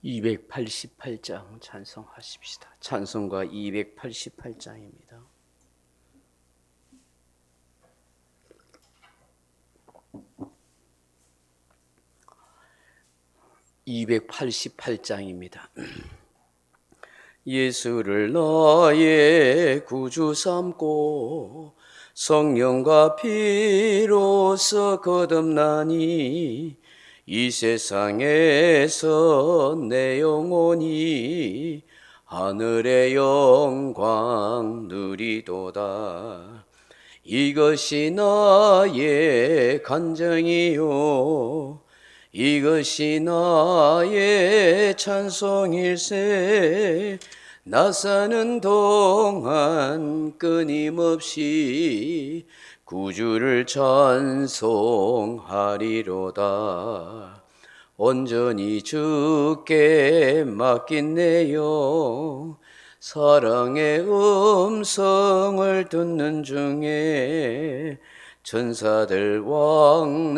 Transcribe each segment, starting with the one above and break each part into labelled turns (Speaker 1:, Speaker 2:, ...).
Speaker 1: 288장 찬송하십시다. 찬송가 288장입니다. 288장입니다. 예수를 나의 구주 삼고 성령과 피로써 거듭나니 이 세상에서 내 영혼이 하늘의 영광 누리도다. 이것이 나의 간증이요 이것이 나의 찬송일세. 나 사는 동안 끊임없이 구주를 찬송하리로다. 온전히 주께 맡긴 내 영, 사랑의 음성을 듣는 중에 천사들 왕래하는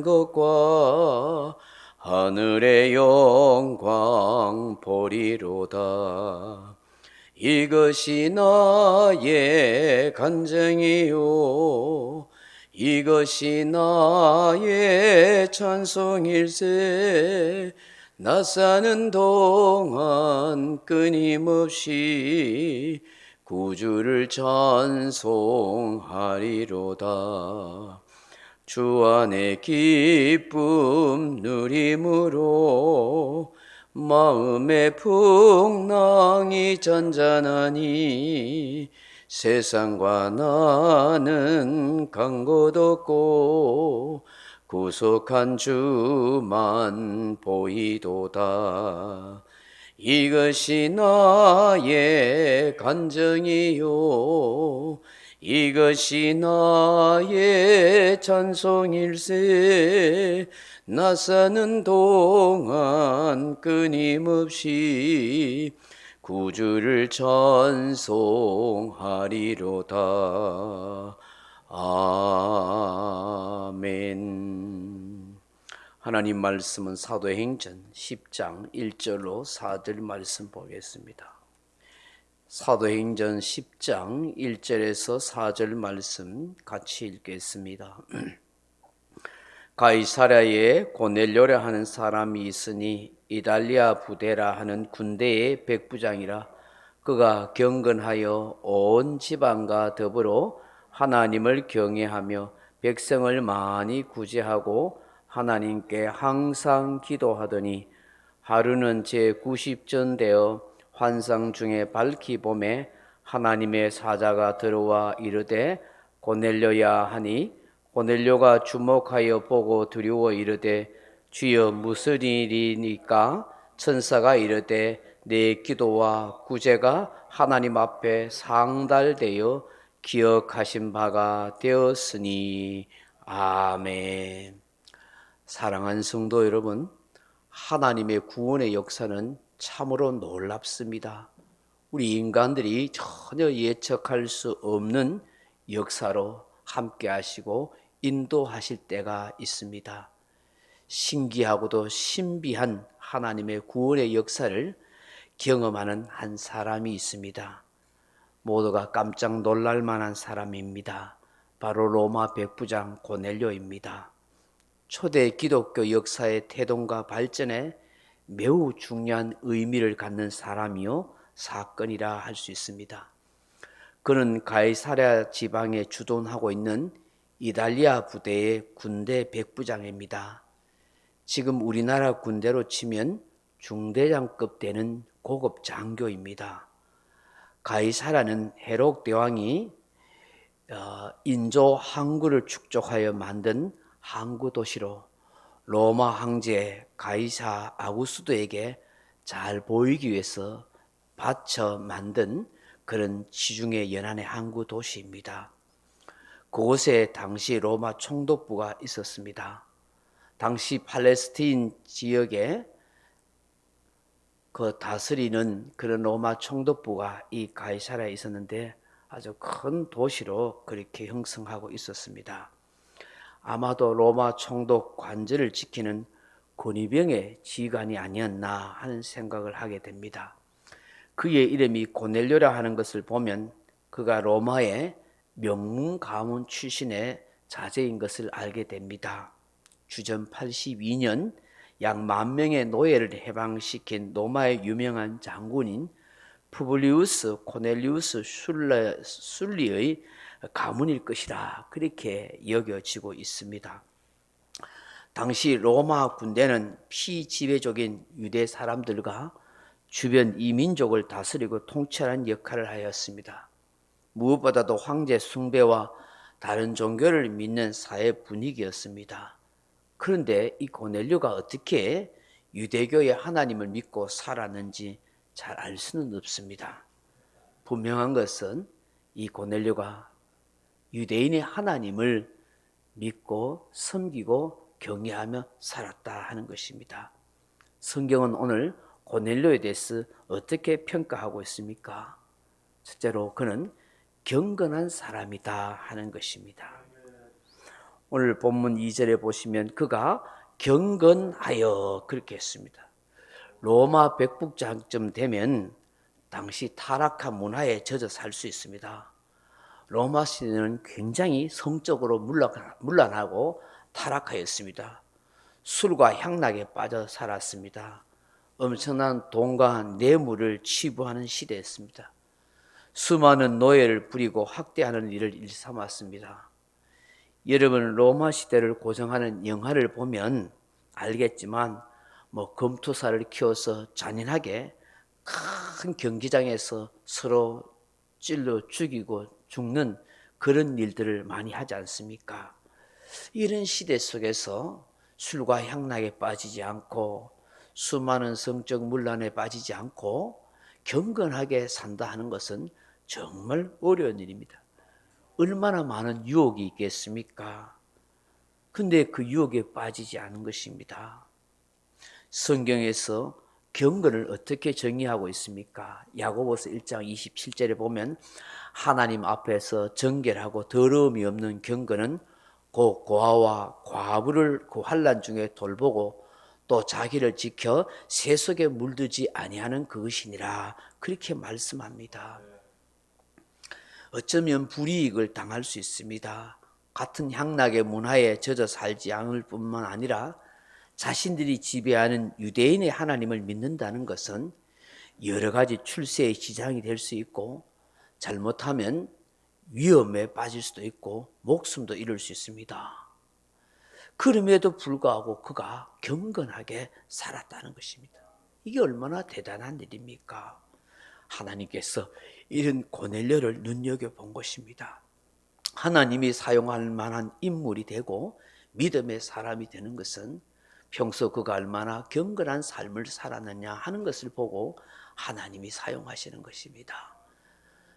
Speaker 1: 것과 하늘의 영광 보리로다. 이것이 나의 간증이요 이것이 나의 찬송일세. 나 사는 동안 끊임없이 구주를 찬송하리로다. 주 안의 기쁨 누림으로 마음의 풍랑이 잔잔하니 세상과 나는 간 곳 없고 구속한 주만 보이도다. 이것이 나의 간증이요 이것이 나의 찬송일세. 나 사는 동안 끊임없이 구주를 찬송하리로다. 아멘. 하나님 말씀은 사도행전 10장 1절로 4절 말씀 보겠습니다. 사도행전 10장 1절에서 4절 말씀 같이 읽겠습니다. 가이사랴에 고넬료라 하는 사람이 있으니 이달리아 부대라 하는 군대의 백부장이라. 그가 경건하여 온 지방과 더불어 하나님을 경외하며 백성을 많이 구제하고 하나님께 항상 기도하더니 하루는 제90전 되어 환상 중에 밝히 봄에 하나님의 사자가 들어와 이르되 고넬료야 하니 고넬료가 주목하여 보고 두려워 이르되 주여 무슨 일이니까? 천사가 이르되 내 기도와 구제가 하나님 앞에 상달되어 기억하신 바가 되었으니. 아멘. 사랑하는 성도 여러분, 하나님의 구원의 역사는 참으로 놀랍습니다. 우리 인간들이 전혀 예측할 수 없는 역사로 함께 하시고 인도하실 때가 있습니다. 신기하고도 신비한 하나님의 구원의 역사를 경험하는 한 사람이 있습니다. 모두가 깜짝 놀랄 만한 사람입니다. 바로 로마 백부장 고넬료입니다. 초대 기독교 역사의 태동과 발전에 매우 중요한 의미를 갖는 사람이요 사건이라 할 수 있습니다. 그는 가이사랴 지방에 주둔하고 있는 이달리아 부대의 군대 백부장입니다. 지금 우리나라 군대로 치면 중대장급 되는 고급 장교입니다. 가이사랴는 헤롯 대왕이 인조 항구를 축적하여 만든 항구 도시로 로마 황제 가이사 아구스도에게 잘 보이기 위해서 바쳐 만든 그런 지중해 연안의 항구 도시입니다. 그곳에 당시 로마 총독부가 있었습니다. 당시 팔레스타인 지역에 그 다스리는 그런 로마 총독부가 이 가이사랴에 있었는데 아주 큰 도시로 그렇게 형성하고 있었습니다. 아마도 로마 총독 관절을 지키는 권위병의 지휘관이 아니었나 하는 생각을 하게 됩니다. 그의 이름이 고넬료라 하는 것을 보면 그가 로마의 명문 가문 출신의 자제인 것을 알게 됩니다. 주전 82년 약 10,000명의 노예를 해방시킨 로마의 유명한 장군인 푸블리우스 코넬리우스 술리의 가문일 것이라 그렇게 여겨지고 있습니다. 당시 로마 군대는 피지배적인 유대 사람들과 주변 이민족을 다스리고 통치하는 역할을 하였습니다. 무엇보다도 황제 숭배와 다른 종교를 믿는 사회 분위기였습니다. 그런데 이 고넬료가 어떻게 유대교의 하나님을 믿고 살았는지 잘 알 수는 없습니다. 분명한 것은 이 고넬료가 유대인의 하나님을 믿고 섬기고 경외하며 살았다 하는 것입니다. 성경은 오늘 고넬료에 대해서 어떻게 평가하고 있습니까? 첫째로 그는 경건한 사람이다 하는 것입니다. 오늘 본문 2절에 보시면 그가 경건하여 그렇게 했습니다. 로마 백북장쯤 되면 당시 타락한 문화에 젖어 살 수 있습니다. 로마 시대는 굉장히 성적으로 문란하고 타락하였습니다. 술과 향락에 빠져 살았습니다. 엄청난 돈과 뇌물을 치부하는 시대였습니다. 수많은 노예를 부리고 학대하는 일을 일삼았습니다. 여러분 로마 시대를 고정하는 영화를 보면 알겠지만 검투사를 키워서 잔인하게 큰 경기장에서 서로 찔러 죽이고 죽는 그런 일들을 많이 하지 않습니까? 이런 시대 속에서 술과 향락에 빠지지 않고 수많은 성적 문란에 빠지지 않고 경건하게 산다 하는 것은 정말 어려운 일입니다. 얼마나 많은 유혹이 있겠습니까? 근데 그 유혹에 빠지지 않은 것입니다. 성경에서 경건을 어떻게 정의하고 있습니까? 야고보서 1장 27절에 보면 하나님 앞에서 정결하고 더러움이 없는 경건은 곧 고아와 과부를 그 환난 중에 돌보고 또 자기를 지켜 세속에 물들지 아니하는 그것이니라 그렇게 말씀합니다. 어쩌면 불이익을 당할 수 있습니다. 같은 향락의 문화에 젖어 살지 않을 뿐만 아니라 자신들이 지배하는 유대인의 하나님을 믿는다는 것은 여러 가지 출세의 지장이 될 수 있고 잘못하면 위험에 빠질 수도 있고 목숨도 잃을 수 있습니다. 그럼에도 불구하고 그가 경건하게 살았다는 것입니다. 이게 얼마나 대단한 일입니까? 하나님께서 이런 고넬료를 눈여겨본 것입니다. 하나님이 사용할 만한 인물이 되고 믿음의 사람이 되는 것은 평소 그가 얼마나 경건한 삶을 살았느냐 하는 것을 보고 하나님이 사용하시는 것입니다.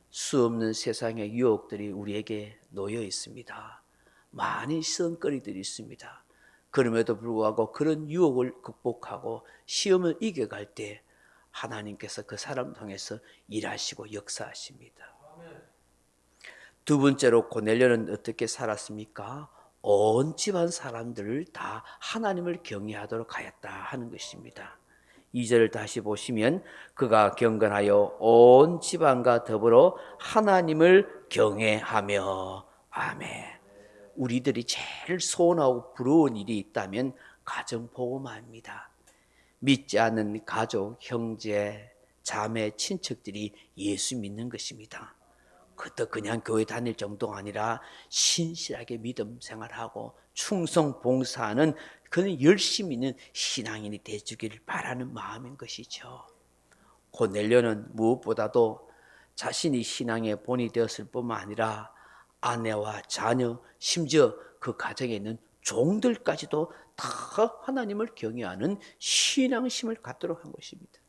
Speaker 1: 수없는 세상의 유혹들이 우리에게 놓여 있습니다. 많은 시험거리들이 있습니다. 그럼에도 불구하고 그런 유혹을 극복하고 시험을 이겨갈 때 하나님께서 그 사람 통해서 일하시고 역사하십니다. 두 번째로 고넬료는 어떻게 살았습니까? 온 집안 사람들을 다 하나님을 경외하도록 하였다 하는 것입니다. 2절을 다시 보시면 그가 경건하여 온 집안과 더불어 하나님을 경외하며 아멘. 우리들이 제일 소원하고 부러운 일이 있다면 가정복음화입니다. 믿지 않는 가족, 형제, 자매, 친척들이 예수 믿는 것입니다. 그것도 그냥 교회 다닐 정도가 아니라 신실하게 믿음 생활하고 충성 봉사하는 그는 열심히 있는 신앙인이 되주기를 바라는 마음인 것이죠. 고넬료는 무엇보다도 자신이 신앙의 본이 되었을 뿐만 아니라 아내와 자녀, 심지어 그 가정에 있는 종들까지도 다 하나님을 경외하는 신앙심을 갖도록 한 것입니다.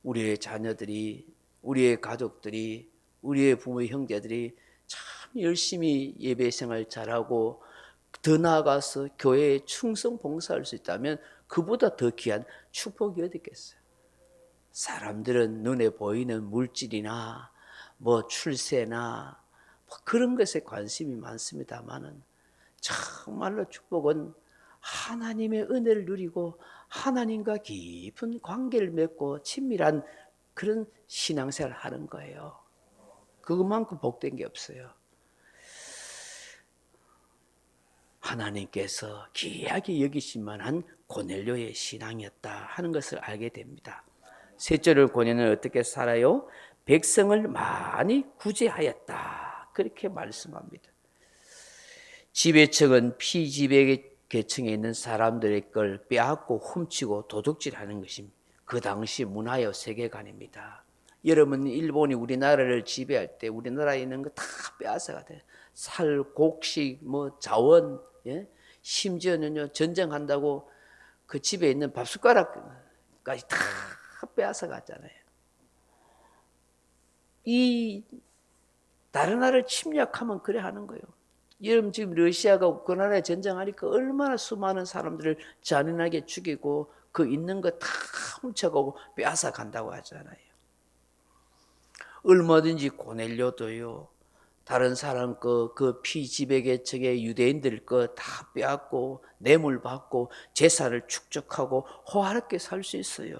Speaker 1: 우리의 자녀들이, 우리의 가족들이, 우리의 부모 형제들이 참 열심히 예배 생활 잘하고 더 나아가서 교회에 충성 봉사할 수 있다면 그보다 더 귀한 축복이 어디 있겠어요. 사람들은 눈에 보이는 물질이나 출세나 그런 것에 관심이 많습니다만은 정말로 축복은 하나님의 은혜를 누리고 하나님과 깊은 관계를 맺고 친밀한 그런 신앙생활을 하는 거예요. 그것만큼 복된 게 없어요. 하나님께서 귀하게 여기실 만한 고넬료의 신앙이었다 하는 것을 알게 됩니다. 셋째로 고넬료는 어떻게 살아요? 백성을 많이 구제하였다. 그렇게 말씀합니다. 지배층은 피지배계층에 있는 사람들의 걸 빼앗고 훔치고 도둑질하는 것이 그 당시 문화의 세계관입니다. 여러분 일본이 우리나라를 지배할 때 우리나라에 있는 거 다 빼앗아가 돼요. 살, 곡식, 뭐 자원, 예? 심지어는요 전쟁한다고 그 집에 있는 밥숟가락까지 다 빼앗아 갔잖아요. 이 다른 나라를 침략하면 그래 하는 거예요. 여러분 지금 러시아가 우크라이나에 전쟁하니까 얼마나 수많은 사람들을 잔인하게 죽이고 그 있는 거 다 훔쳐가고 빼앗아 간다고 하잖아요. 얼마든지 고넬료도요. 다른 사람 그 피지배계층의 유대인들 거 다 빼앗고 뇌물 받고 재산을 축적하고 호화롭게 살 수 있어요.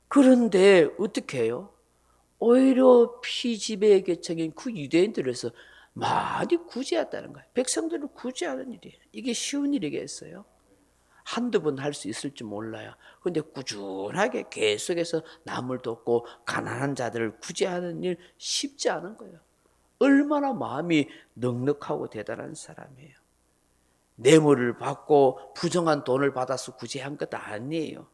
Speaker 1: 그런데 어떻게 해요? 오히려 피지배계층인 그 유대인들에서 많이 구제했다는 거예요. 백성들을 구제하는 일이에요. 이게 쉬운 일이겠어요? 한두 번 할 수 있을지 몰라요. 그런데 꾸준하게 계속해서 남을 돕고 가난한 자들을 구제하는 일 쉽지 않은 거예요. 얼마나 마음이 넉넉하고 대단한 사람이에요. 뇌물을 받고 부정한 돈을 받아서 구제한 것도 아니에요.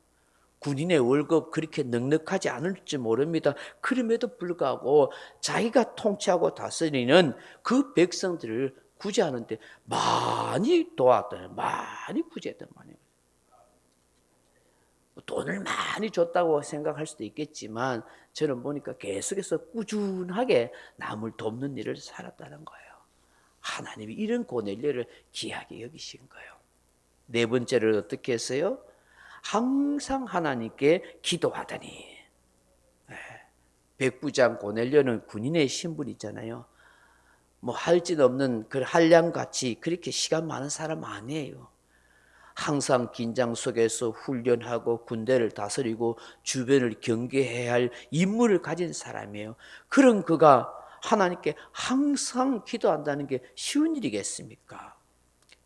Speaker 1: 군인의 월급 그렇게 넉넉하지 않을지 모릅니다. 그럼에도 불구하고 자기가 통치하고 다스리는 그 백성들을 구제하는데 많이 도왔던, 많이 구제했던 말이에요. 돈을 많이 줬다고 생각할 수도 있겠지만 저는 보니까 계속해서 꾸준하게 남을 돕는 일을 살았다는 거예요. 하나님이 이런 고넬료를 귀하게 여기신 거예요. 네 번째를 어떻게 했어요? 항상 하나님께 기도하더니. 백부장 고넬료는 군인의 신분이잖아요. 뭐 할 짓 없는 그 한량같이 그렇게 시간 많은 사람 아니에요. 항상 긴장 속에서 훈련하고 군대를 다스리고 주변을 경계해야 할 임무를 가진 사람이에요. 그런 그가 하나님께 항상 기도한다는 게 쉬운 일이겠습니까?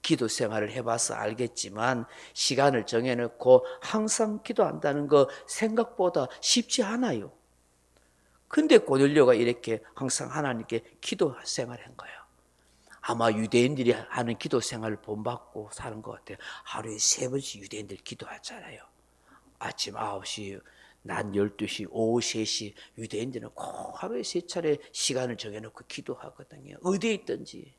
Speaker 1: 기도 생활을 해봐서 알겠지만 시간을 정해놓고 항상 기도한다는 거 생각보다 쉽지 않아요. 근데 고넬료가 이렇게 항상 하나님께 기도 생활한 거예요. 아마 유대인들이 하는 기도 생활을 본받고 사는 것 같아요. 하루에 3번씩 유대인들 기도하잖아요. 아침 9시, 낮 12시, 오후 3시 유대인들은 꼭 하루에 3차례 시간을 정해놓고 기도하거든요. 어디에 있든지.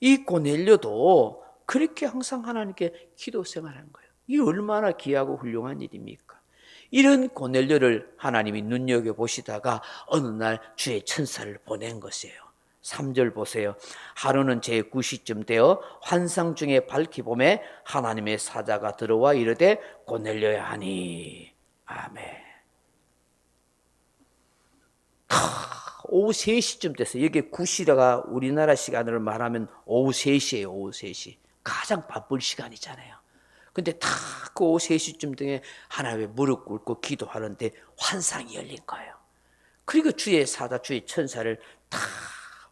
Speaker 1: 이 고넬료도 그렇게 항상 하나님께 기도 생활한 거예요. 이 얼마나 귀하고 훌륭한 일입니까? 이런 고넬료를 하나님이 눈여겨보시다가 어느 날 주의 천사를 보낸 것이에요. 3절 보세요. 하루는 제9시쯤 되어 환상 중에 밝히 봄에 하나님의 사자가 들어와 이르되 고넬료야 하니. 아멘. 오후 3시쯤 됐어요. 여기 9시가 우리나라 시간으로 말하면 오후 3시예요. 오후 3시. 가장 바쁠 시간이잖아요. 근데 다 그 오후 3시쯤 등에 하나님의 무릎 꿇고 기도하는데 환상이 열린 거예요. 그리고 주의 사자, 주의 천사를 다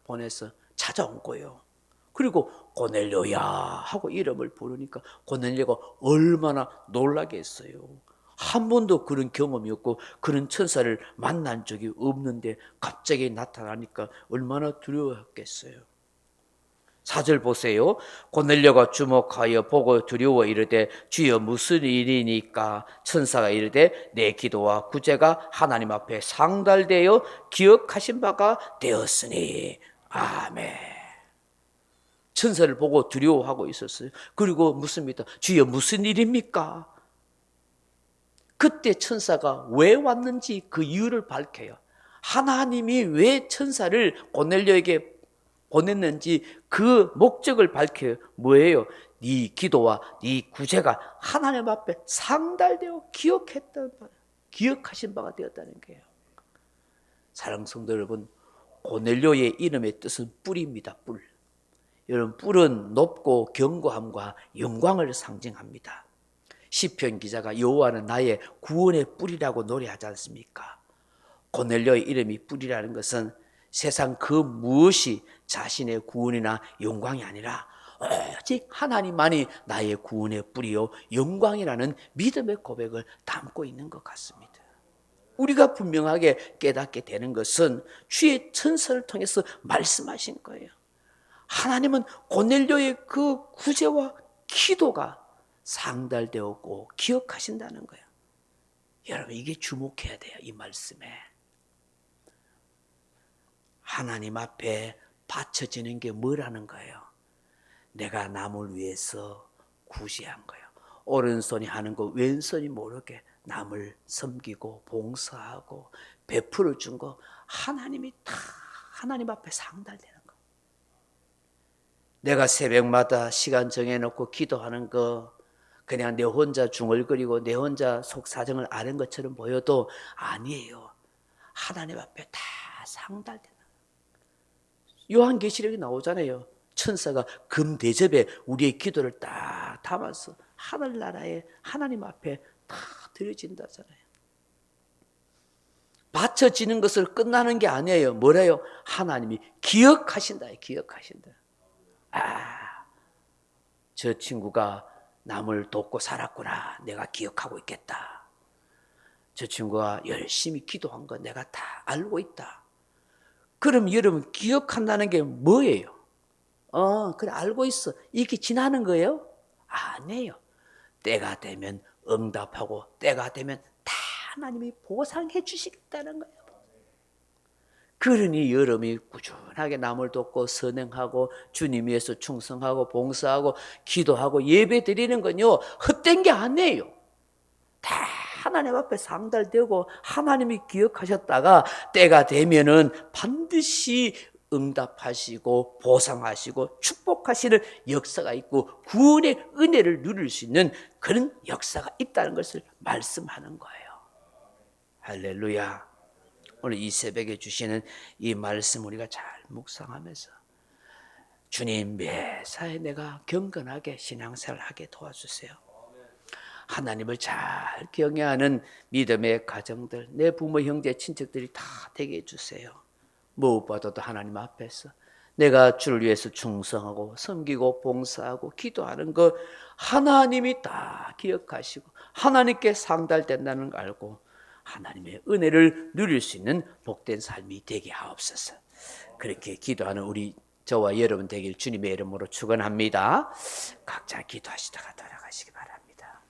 Speaker 1: 보내서 찾아온 거예요. 그리고 고넬료야 하고 이름을 부르니까 고넬료가 얼마나 놀라겠어요. 한 번도 그런 경험이 없고 그런 천사를 만난 적이 없는데 갑자기 나타나니까 얼마나 두려웠겠어요. 4절 보세요. 고넬료가 주목하여 보고 두려워 이르되 주여 무슨 일이니까? 천사가 이르되 내 기도와 구제가 하나님 앞에 상달되어 기억하신 바가 되었으니. 아멘. 천사를 보고 두려워하고 있었어요. 그리고 묻습니다. 주여 무슨 일입니까? 그때 천사가 왜 왔는지 그 이유를 밝혀요. 하나님이 왜 천사를 고넬료에게 보냈는지 그 목적을 밝혀요. 뭐예요? 네 기도와 네 구제가 하나님 앞에 상달되어 기억하신 바가 되었다는 거예요. 사랑하는 성도 여러분, 고넬료의 이름의 뜻은 뿔입니다. 뿔. 여러분, 뿔은 높고 견고함과 영광을 상징합니다. 시편 기자가 여호와는 나의 구원의 뿔이라고 노래하지 않습니까? 고넬료의 이름이 뿔이라는 것은 세상 그 무엇이 자신의 구원이나 영광이 아니라 오직 하나님만이 나의 구원의 뿔이요 영광이라는 믿음의 고백을 담고 있는 것 같습니다. 우리가 분명하게 깨닫게 되는 것은 주의 천사를 통해서 말씀하신 거예요. 하나님은 고넬료의 그 구제와 기도가 상달되었고 기억하신다는 거예요. 여러분, 이게 주목해야 돼요. 이 말씀에. 하나님 앞에 바쳐지는 게 뭐라는 거예요? 내가 남을 위해서 구제한 거예요. 오른손이 하는 거 왼손이 모르게 남을 섬기고 봉사하고 베풀어 준 거 하나님이 다 하나님 앞에 상달되는 거. 내가 새벽마다 시간 정해놓고 기도하는 거 그냥 내 혼자 중얼거리고 내 혼자 속사정을 아는 것처럼 보여도 아니에요. 하나님 앞에 다 상달되는 거예요. 요한계시록에 나오잖아요. 천사가 금 대접에 우리의 기도를 딱 담아서 하늘나라에 하나님 앞에 다 드려진다잖아요. 바쳐지는 것을 끝나는 게 아니에요. 뭐래요? 하나님이 기억하신다. 기억하신다. 저 친구가 남을 돕고 살았구나. 내가 기억하고 있겠다. 저 친구가 열심히 기도한 거 내가 다 알고 있다. 그럼 여러분, 기억한다는 게 뭐예요? 그래, 알고 있어. 이렇게 지나는 거예요? 아니에요. 때가 되면 응답하고 때가 되면 다 하나님이 보상해 주시겠다는 거예요. 그러니 여러분이 꾸준하게 남을 돕고 선행하고 주님 위해서 충성하고 봉사하고 기도하고 예배 드리는 건요, 헛된 게 아니에요. 다 하나님 앞에 상달되고 하나님이 기억하셨다가 때가 되면은 반드시 응답하시고 보상하시고 축복하시는 역사가 있고 구원의 은혜를 누릴 수 있는 그런 역사가 있다는 것을 말씀하는 거예요. 할렐루야. 오늘 이 새벽에 주시는 이 말씀 우리가 잘 묵상하면서 주님, 매사에 내가 경건하게 신앙생활을 하게 도와주세요. 하나님을 잘 경외하는 믿음의 가정들, 내 부모, 형제, 친척들이 다 되게 해주세요. 무엇보다도 하나님 앞에서 내가 주를 위해서 충성하고 섬기고 봉사하고 기도하는 거 하나님이 다 기억하시고 하나님께 상달된다는 걸 알고 하나님의 은혜를 누릴 수 있는 복된 삶이 되게 하옵소서. 그렇게 기도하는 우리 저와 여러분 되길 주님의 이름으로 축원합니다. 각자 기도하시다가 돌아가시기 바랍니다.